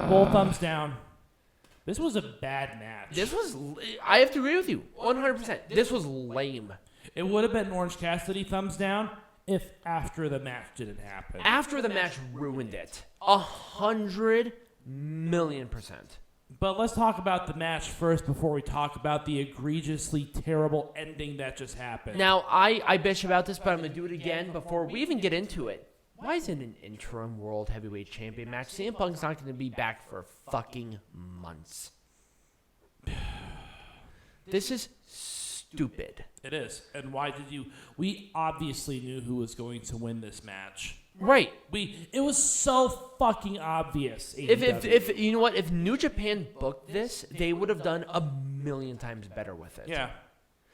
Full thumbs down. This was a bad match. I have to agree with you 100%. This was lame. It would have been Orange Cassidy thumbs down if after the match didn't happen. After the match ruined it. 100 million%. But let's talk about the match first before we talk about the egregiously terrible ending that just happened. Now, I bitch about this, but I'm going to do it again before we even get into it. Why is it an interim World Heavyweight Champion match? CM Punk's not going to be back for fucking months. This is stupid. It is. And why did you... We obviously knew who was going to win this match. Right. It was so fucking obvious. If you know what? If New Japan booked this, they would have done a million times better with it. Yeah.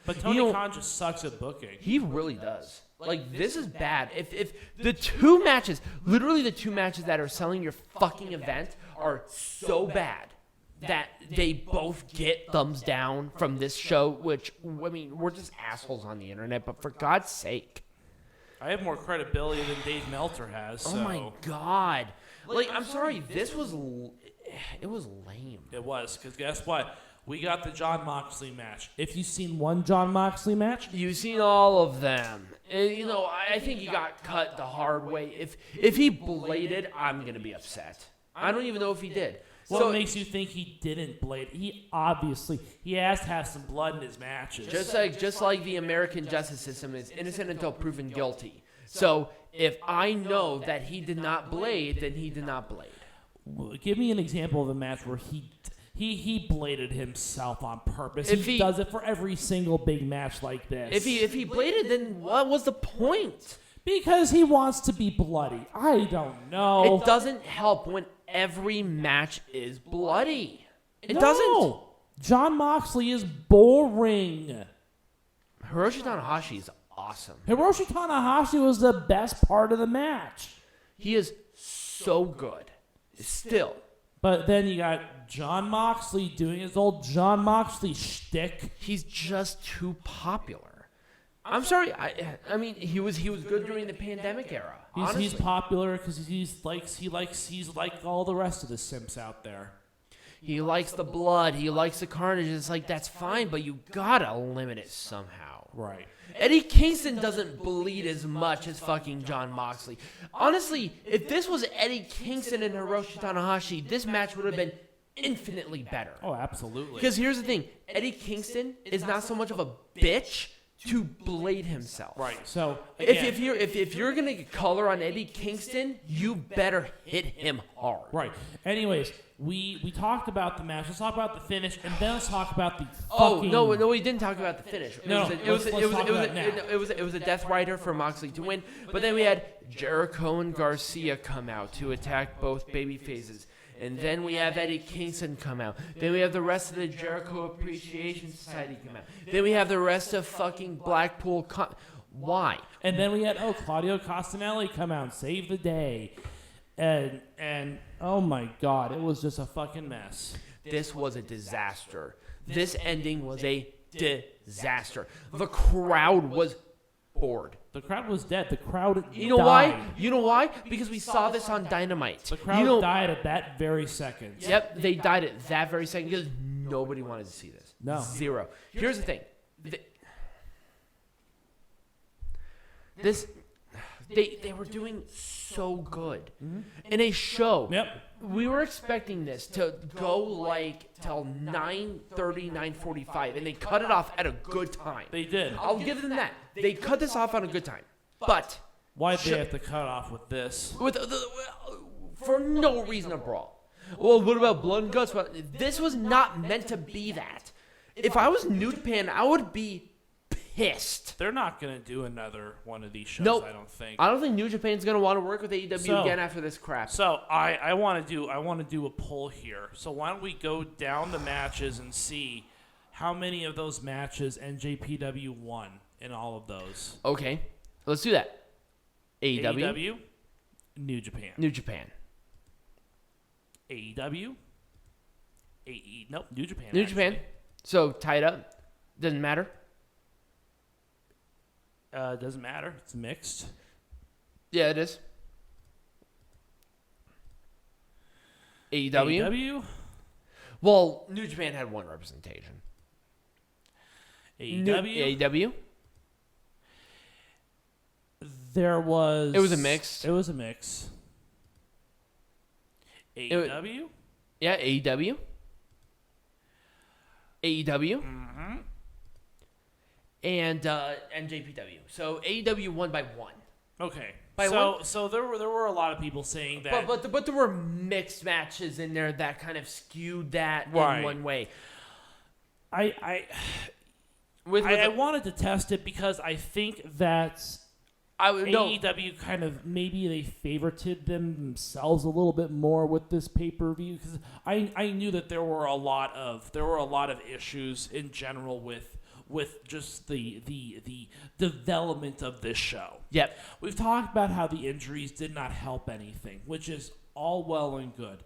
But Tony Khan just sucks at booking. He really does. Like, this is bad. If the two matches, literally the two matches that are selling your fucking event are so bad that they both get thumbs down from this show, which, I mean, we're just assholes on the internet, but for God's sake. I have more credibility than Dave Meltzer has. So. Oh, my God. Like, I'm sorry. It was lame. It was, because guess what? We got the Jon Moxley match. If you've seen one Jon Moxley match, you've seen all of them. And, you know, I think he got cut the hard way. If he bladed, I'm going to be upset. I don't even know if he did. What makes you think he didn't blade? He has to have some blood in his matches. Just like the American justice system is innocent until proven guilty. So if I know that he did not blade, then he did not blade. Give me an example of a match where he bladed himself on purpose. He does it for every single big match like this. If he bladed, then what was the point? Because he wants to be bloody. I don't know. It doesn't help when every match is bloody. It doesn't. Jon Moxley is boring. Hiroshi Tanahashi is awesome. Hiroshi Tanahashi was the best part of the match. He is so good. Still. But then you got Jon Moxley doing his old Jon Moxley shtick. He's just too popular. I'm sorry. I mean, he was good during the pandemic era. He's popular because he's like all the rest of the simps out there. He likes the blood. He likes the carnage. It's like, that's fine, but you gotta limit it somehow. Right. Eddie Kingston doesn't bleed as much as fucking Jon Moxley. Honestly, if this was Eddie Kingston and Hiroshi Tanahashi, this match would have been infinitely better. Oh, absolutely. Because here's the thing. Eddie Kingston is not so much of a bitch to blade himself. Right. So again, if you're gonna get color on Eddie Kingston, you better hit him hard. Right. Anyways, we talked about the match. Let's talk about the finish, and then let's talk about the. Oh no, we didn't talk about the finish. It was a Death Rider for Moxley to win, but then we had Jericho and Garcia come out to attack both baby faces. And then we have Eddie Kingston come out. Then we have the rest of the Jericho Appreciation Society come out. Then we have the rest of fucking Blackpool. Why? And then we had Claudio Castagnelli come out and save the day. And oh my God, it was just a fucking mess. This was a disaster. This ending was a disaster. The crowd was bored. The crowd was dead. The crowd You know died. why? You know why? Because we saw this on Dynamite. The crowd died at that very second. Yep, they died at that very second because nobody wanted to see this. No. Zero. Here's the thing. They were doing so good. Mm-hmm. In a show. Yep. We were expecting this to go like till 9:30, 9:45, and they cut it off at a good time. They did. I'll give them that. They cut this off on a good time. But why did they have to cut off with this? For no reason at all. Well, what about Blood and Guts? This was not meant to be that. If I was New Japan, I would be pissed. They're not going to do another one of these shows, nope. I don't think. I don't think New Japan's going to want to work with AEW again after this crap. So I want to do a poll here. So why don't we go down the matches and see how many of those matches NJPW won in all of those? Okay. Let's do that. AEW, New Japan. New Japan. AEW. Nope, New Japan. New Japan. So tied up. Doesn't matter. Doesn't matter. It's mixed. Yeah, it is. AEW? AEW? Well, New Japan had one representation. AEW? AEW? There was... It was a mix. It was a mix. AEW? Yeah, AEW. AEW. Mm-hmm. And NJPW. So AEW won by one. Okay. By one? So there were a lot of people saying that... But there were mixed matches in there that kind of skewed that in one way. I wanted to test it because I think that AEW kind of maybe they favorited themselves a little bit more with this pay-per-view because I knew that there were a lot of issues in general with just the development of this show. Yep. We've talked about how the injuries did not help anything, which is all well and good.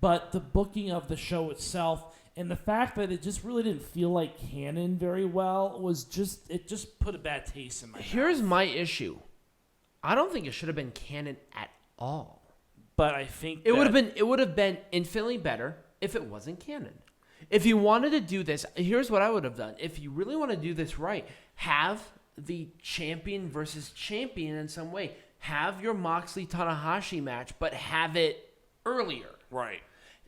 But the booking of the show itself and the fact that it just really didn't feel like canon very well it just put a bad taste in my mouth. Here's my issue. I don't think it should have been canon at all. But I think it would have been infinitely better if it wasn't canon. If you wanted to do this, here's what I would have done. If you really want to do this right, have the champion versus champion in some way. Have your Moxley Tanahashi match, but have it earlier. Right.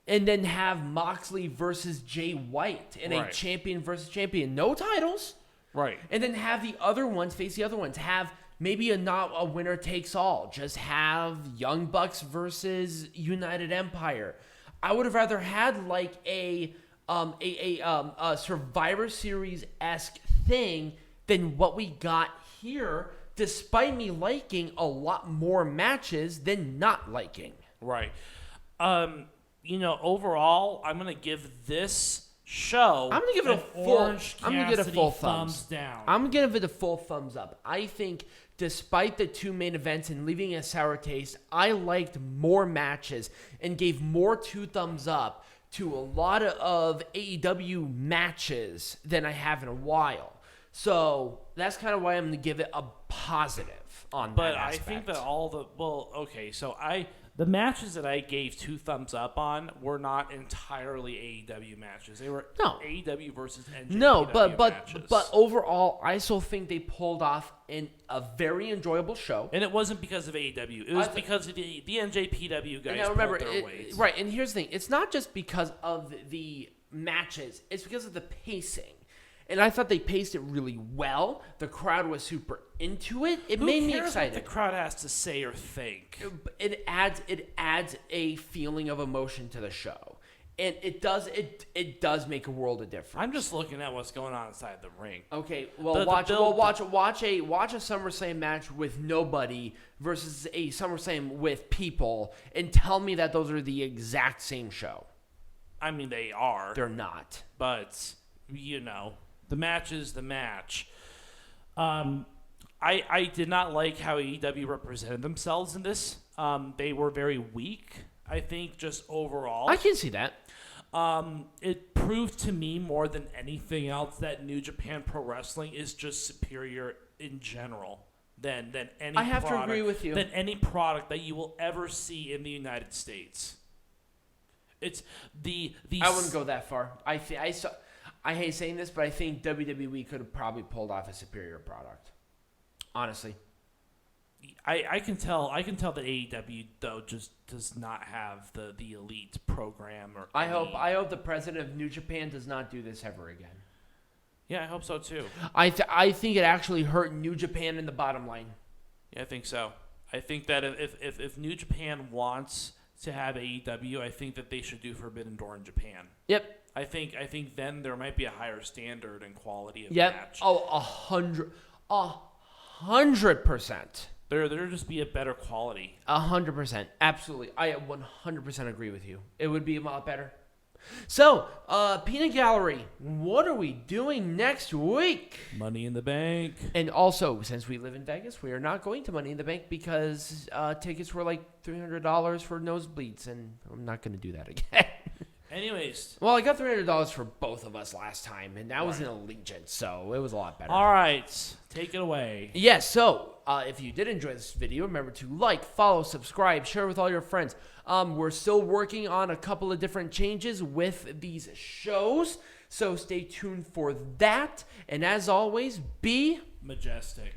And then have Moxley versus Jay White in a champion versus champion. No titles. Right. And then have the other ones face the other ones. Have maybe not a winner takes all. Just have Young Bucks versus United Empire. I would have rather had like a Survivor Series-esque thing than what we got here, despite me liking a lot more matches than not liking. Right. Overall, I'm going to give this show I'm going to give it a full thumbs down. I'm going to give it a full thumbs up. I think despite the two main events and leaving a sour taste, I liked more matches and gave more 2 thumbs up to a lot of AEW matches than I have in a while. So that's kind of why I'm going to give it a positive on that aspect. But I think that the matches that I gave 2 thumbs up on were not entirely AEW matches. They were AEW versus NJPW matches. But overall, I still think they pulled off a very enjoyable show. And it wasn't because of AEW. It was because of the NJPW guys pulled their weight. Right, and here's the thing. It's not just because of the matches. It's because of the pacing. And I thought they paced it really well. The crowd was super into it. It made me excited. What the crowd has to say or think. It adds a feeling of emotion to the show. And it does make a world of difference. I'm just looking at what's going on inside the ring. Okay, watch a SummerSlam match with nobody versus a SummerSlam with people and tell me that those are the exact same show. I mean, they are. They're not. But, the match is the match. I did not like how AEW represented themselves in this. They were very weak, I think, just overall. I can see that. It proved to me more than anything else that New Japan Pro Wrestling is just superior in general than any I have to agree with you. Than any product that you will ever see in the United States. It's the I wouldn't go that far. I hate saying this, but I think WWE could have probably pulled off a superior product. Honestly. I can tell that AEW though just does not have the elite program or I hope the president of New Japan does not do this ever again. Yeah, I hope so too. I think it actually hurt New Japan in the bottom line. Yeah, I think so. I think that if New Japan wants to have AEW, I think that they should do Forbidden Door in Japan. Yep. I think then there might be a higher standard and quality of Yep. match. Oh, 100%. There'll just be a better quality. 100%. Absolutely. I 100% agree with you. It would be a lot better. So, Peanut Gallery, what are we doing next week? Money in the Bank. And also, since we live in Vegas, we are not going to Money in the Bank because tickets were like $300 for nosebleeds, and I'm not going to do that again. Anyways. Well, I got $300 for both of us last time, and that was in Allegiant, so it was a lot better. All right. Take it away. Yes, so if you did enjoy this video, remember to like, follow, subscribe, share with all your friends. We're still working on a couple of different changes with these shows, so stay tuned for that. And as always, be majestic.